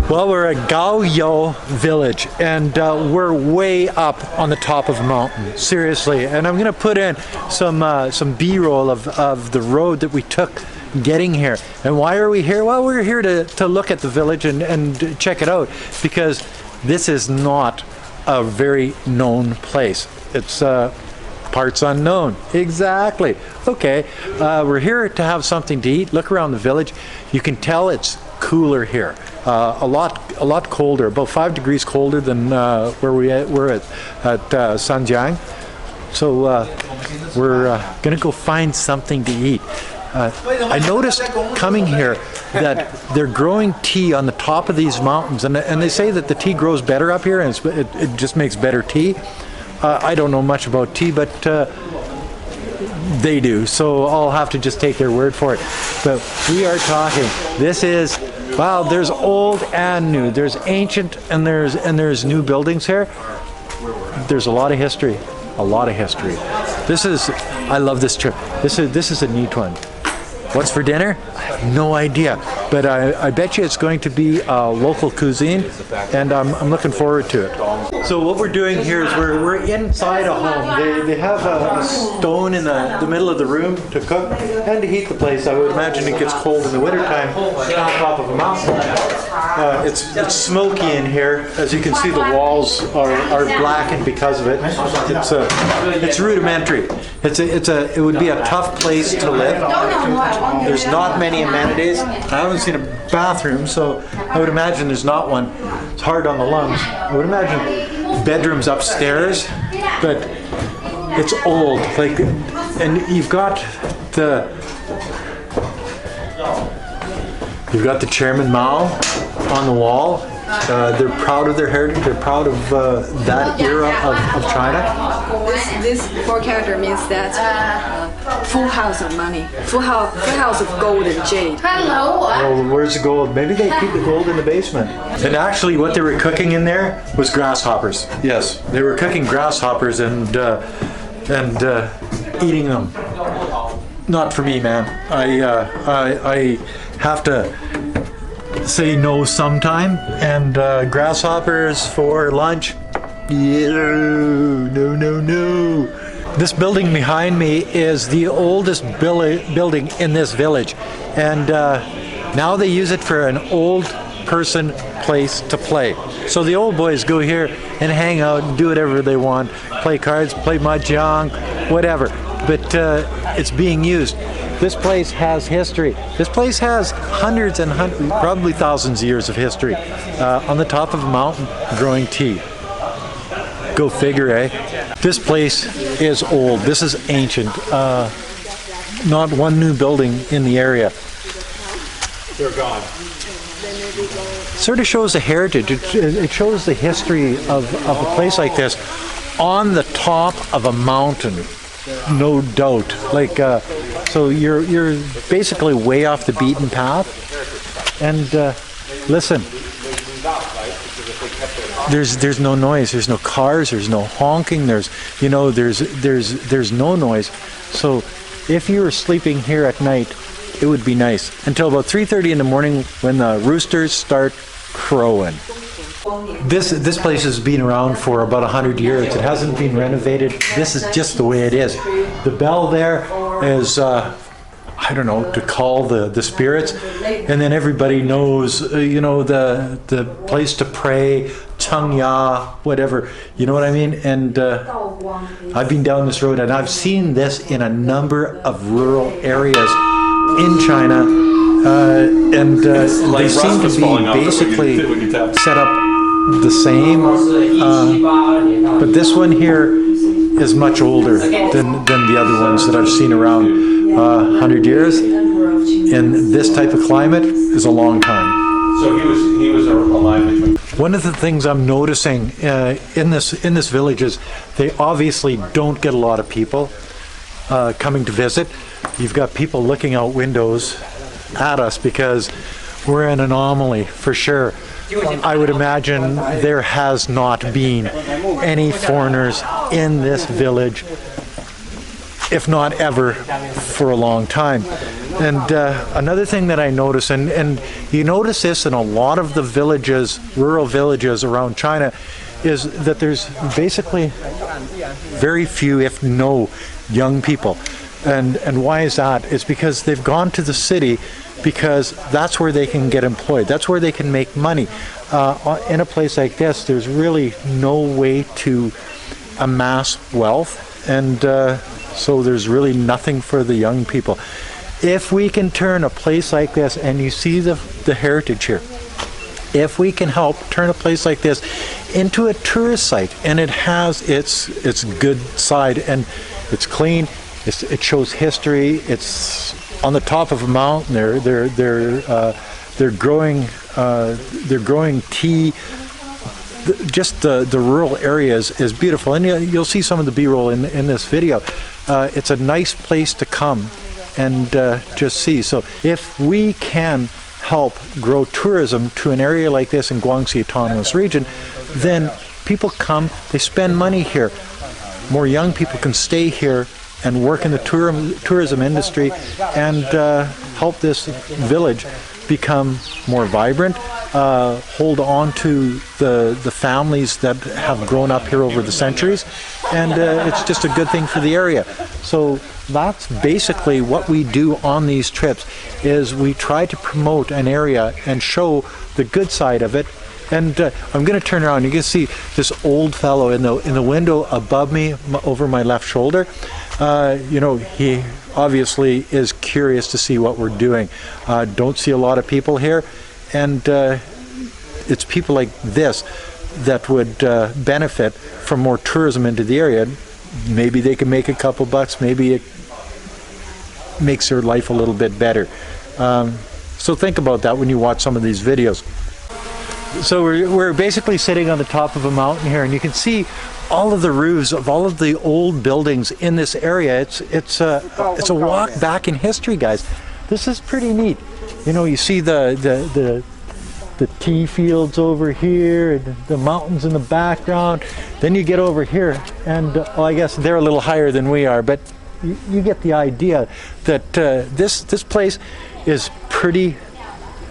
Well, we're at Gao Yo village, and we're way up on the top of a mountain, seriously. And I'm going to put in some B-roll of the road that we took getting here. And why are we here? Well, we're here to look at the village and check it out, because this is not a very known place. It's parts unknown. Exactly. Okay, we're here to have something to eat. Look around the village. You can tell it's cooler here. A lot colder, about 5 degrees colder than where we're at Sanjiang. So we're gonna go find something to eat. I noticed coming here that they're growing tea on the top of these mountains, and they say that the tea grows better up here, and it just makes better tea. I don't know much about tea, but they do, so I'll have to just take their word for it. But we are talking, this is, wow, there's old and new. There's ancient and there's new buildings here. There's a lot of history, a lot of history. This is, I love this trip. This is a neat one. What's for dinner? I have no idea, but I bet you it's going to be local cuisine, and I'm looking forward to it. So what we're doing here is we're inside a home. They have a stone in the middle of the room to cook and to heat the place. I would imagine it gets cold in the wintertime on top of a mountain. It's smoky in here. As you can see, the walls are blackened because of it. It's rudimentary. It would be a tough place to live. There's not many amenities. I haven't seen a bathroom, so I would imagine there's not one. It's hard on the lungs. I would imagine bedrooms upstairs, but it's old. Like, and you've got the Chairman Mao on the wall. They're proud of their heritage. They're proud of that era of China. This 4 character means that full house of money, full house of gold and jade. Hello. Well, where's the gold? Maybe they keep the gold in the basement. And actually, what they were cooking in there was grasshoppers. Yes, they were cooking grasshoppers and eating them. Not for me, man. I have to say no sometime, and grasshoppers for lunch, no. This building behind me is the oldest building in this village, and now they use it for an old person place to play. So the old boys go here and hang out and do whatever they want, play cards, play mahjong, whatever, but it's being used. This place has history. This place has hundreds and hundreds, probably thousands of years of history. On the top of a mountain, growing tea. Go figure, eh? This place is old. This is ancient. Not one new building in the area. They're gone. Sort of shows the heritage. It shows the history of a place like this on the top of a mountain. No doubt. Like, so you're basically way off the beaten path. And listen, there's no noise. There's no cars. There's no honking. There's no noise. So if you were sleeping here at night, it would be nice until about 3:30 in the morning when the roosters start crowing. This place has been around for about 100 years. It hasn't been renovated. This is just the way it is. The bell there is, I don't know, to call the spirits. And then everybody knows, the place to pray, Changya, whatever. You know what I mean? And I've been down this road and I've seen this in a number of rural areas in China. And they seem to be basically set up the same, but this one here is much older than the other ones that I've seen around 100 years. In this type of climate is a long time. So he was alive. One of the things I'm noticing in this village is they obviously don't get a lot of people coming to visit. You've got people looking out windows at us because we're an anomaly for sure. I would imagine there has not been any foreigners in this village, if not ever, for a long time. And another thing that I notice, and you notice this in a lot of the villages, rural villages around China, is that there's basically very few, if no, young people. And why is that? It's because they've gone to the city because that's where they can get employed. That's where they can make money. In a place like this, there's really no way to amass wealth, and so there's really nothing for the young people. If we can turn a place like this, and you see the heritage here, if we can help turn a place like this into a tourist site, and it has its good side, and it's clean, it shows history, it's on the top of a mountain, they're growing tea. Just the rural areas is beautiful, and you'll see some of the B-roll in this video. It's a nice place to come and just see. So if we can help grow tourism to an area like this in Guangxi Autonomous Region, then people come, they spend money here. More young people can stay here and work in the tourism industry and help this village become more vibrant, hold on to the families that have grown up here over the centuries, and it's just a good thing for the area. So that's basically what we do on these trips, is we try to promote an area and show the good side of it. And I'm going to turn around. You can see this old fellow in the window above me, over my left shoulder. You know, he obviously is curious to see what we're doing. Don't see a lot of people here, and it's people like this that would benefit from more tourism into the area. Maybe they can make a couple bucks. Maybe it makes their life a little bit better. So think about that when you watch some of these videos. So we're basically sitting on the top of a mountain here, and you can see all of the roofs of all of the old buildings in this area. It's a walk back in history, guys. This is pretty neat. You know, you see the tea fields over here, and the mountains in the background. Then you get over here, and well, I guess they're a little higher than we are, but you get the idea that this place is pretty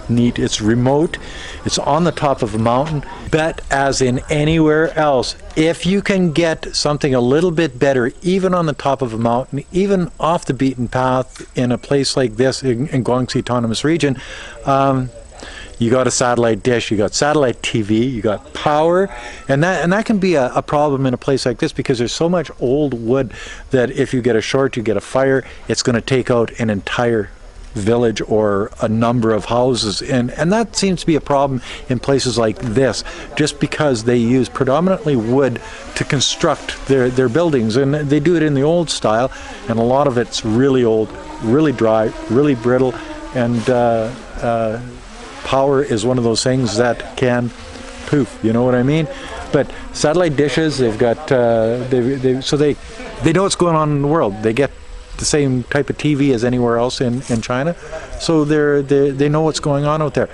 neat. It's remote, it's on the top of a mountain, but as in anywhere else, if you can get something a little bit better, even on the top of a mountain, even off the beaten path in a place like this in Guangxi Autonomous Region, you got a satellite dish, you got satellite TV, you got power, and that can be a problem in a place like this, because there's so much old wood that if you get a short, you get a fire, it's going to take out an entire village or a number of houses, and that seems to be a problem in places like this, just because they use predominantly wood to construct their buildings, and they do it in the old style, and a lot of it's really old, really dry, really brittle, and power is one of those things that can poof, you know what I mean? But satellite dishes, they've got so they know what's going on in the world. They get the same type of TV as anywhere else in China, so they know what's going on out there.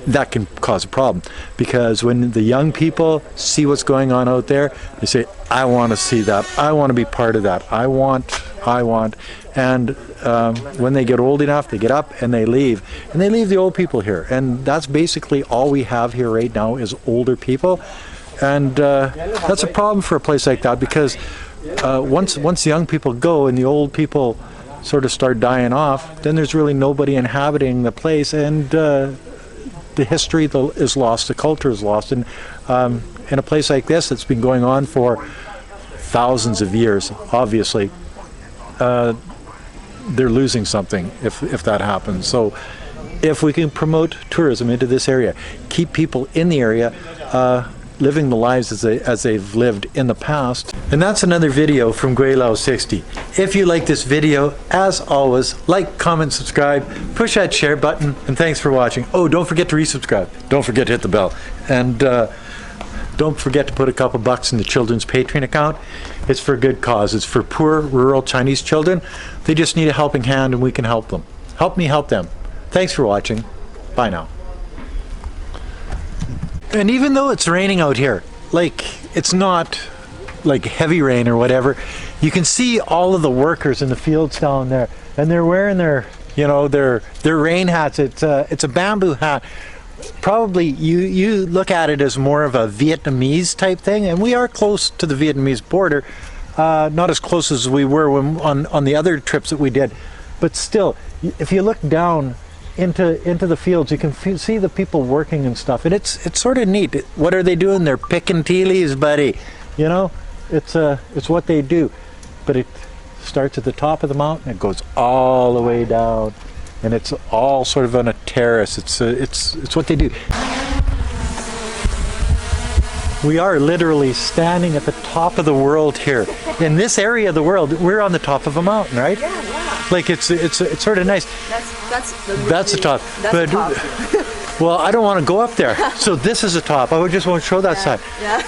That can cause a problem, because when the young people see what's going on out there, they say, I want to see that, I want to be part of that, I want, and when they get old enough, they get up and they leave the old people here, and that's basically all we have here right now is older people, and that's a problem for a place like that, because once the young people go and the old people sort of start dying off, then there's really nobody inhabiting the place, and the history is lost, the culture is lost. And in a place like this that's been going on for thousands of years, obviously, they're losing something if that happens. So if we can promote tourism into this area, keep people in the area, living the lives as they've lived in the past. And that's another video from Gweilo 60. If you like this video, as always, like, comment, subscribe, push that share button, and thanks for watching. Oh, don't forget to resubscribe. Don't forget to hit the bell. And don't forget to put a couple bucks in the children's Patreon account. It's for a good cause. It's for poor rural Chinese children. They just need a helping hand, and we can help them. Help me help them. Thanks for watching. Bye now. And even though it's raining out here, like, it's not like heavy rain or whatever, you can see all of the workers in the fields down there, and they're wearing their You know, their rain hats. It's a bamboo hat. Probably you look at it as more of a Vietnamese type thing, and we are close to the Vietnamese border. Not as close as we were when, on the other trips that we did, but still, if you look down into the fields, you can see the people working and stuff, and it's sort of neat. What are they doing? They're picking tea leaves, buddy. You know, it's what they do. But it starts at the top of the mountain, it goes all the way down, and it's all sort of on a terrace. It's what they do. We are literally standing at the top of the world here. In this area of the world, we're on the top of a mountain, right? Yeah, wow. Like it's sort of nice. That's the top. That's But the top. well, I don't want to go up there. So this is the top. I just want to show that side. Yeah.